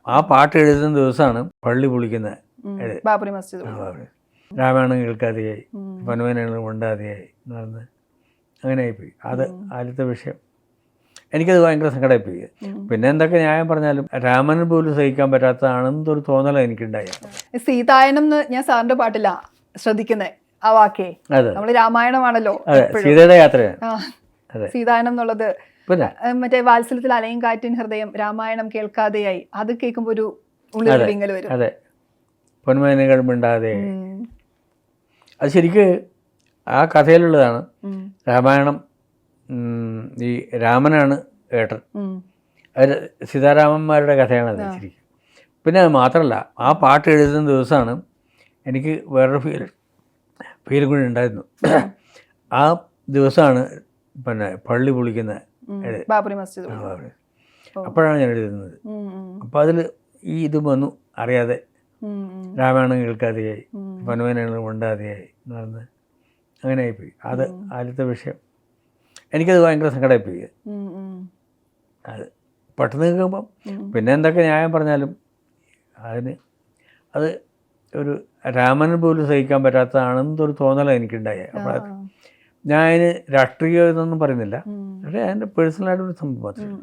ആ പാട്ട് എഴുതുന്ന ദിവസമാണ് പള്ളി പൊളിക്കുന്നത്. ബാബറി മസ്ജിദ്. രാമായണം കേൾക്കാതെയായി, പനവനാണ് ഉണ്ടാതെയായി എന്ന് പറഞ്ഞ് അങ്ങനെ ആയിപ്പോയി. അത് ആദ്യത്തെ വിഷയം. എനിക്കത് ഭയങ്കര സങ്കടമായിപ്പോയി. പിന്നെ എന്തൊക്കെ ന്യായം പറഞ്ഞാലും രാമന് പോലും സഹിക്കാൻ പറ്റാത്തതാണെന്നൊരു തോന്നലാണ് എനിക്കുണ്ടായി. സീതായനം ഞാൻ സാറിന്റെ പാട്ടില്ല ശ്രദ്ധിക്കുന്നത് ആ വാക്കേ. നമ്മള് രാമായണമാണല്ലോ. സീതയുടെ യാത്രയാണ് സീതായനം എന്നുള്ളത്. മറ്റേ വാത്സല്യത്തിൽ അലയും കാറ്റിൻ ഹൃദയം രാമായണം കേൾക്കാതെയായി, അത് കേൾക്കുമ്പോ ഒരു ഉള്ളിൽ വിങ്ങൽ വരും. അതെ, പൊന്മേനകൾ മിണ്ടാതെ. അത് ശരിക്ക് ആ കഥയിലുള്ളതാണ്. രാമായണം ഈ രാമനാണ് ഏട്ടൻ. അത് സീതാരാമന്മാരുടെ കഥയാണത് ശരിക്കും. പിന്നെ അത് മാത്രമല്ല, ആ പാട്ട് എഴുതുന്ന ദിവസമാണ് എനിക്ക് വേറൊരു ഫീൽ കൂടി ഉണ്ടായിരുന്നു. ആ ദിവസമാണ് പിന്നെ പള്ളി പൊളിക്കുന്നത്, ബാബറി മസ്ജിദ്. അപ്പോഴാണ് ഞാൻ എഴുതുന്നത്. അപ്പോൾ അതിൽ ഈ ഇത് വന്നു അറിയാതെ. രാമായണം കേൾക്കാതെയായി, പനവനാണ് ഉണ്ടാതെയായി എന്ന് പറഞ്ഞ് അങ്ങനെ ആയിപ്പോയി. അത് ആദ്യത്തെ വിഷയം. എനിക്കത് ഭയങ്കര സങ്കടമായിപ്പോയി. അത് പെട്ടെന്ന് കേൾക്കുമ്പം പിന്നെ എന്തൊക്കെ ന്യായം പറഞ്ഞാലും അത് ഒരു രാമന് പോലും സഹിക്കാൻ പറ്റാത്തതാണെന്നൊരു തോന്നലാണ് എനിക്കുണ്ടായി. അപ്പോൾ ഞാൻ അതിന് രാഷ്ട്രീയം എന്നൊന്നും പറയുന്നില്ല, പക്ഷേ അതിൻ്റെ പേഴ്സണലായിട്ടൊരു സംഭവം മാത്രമേ.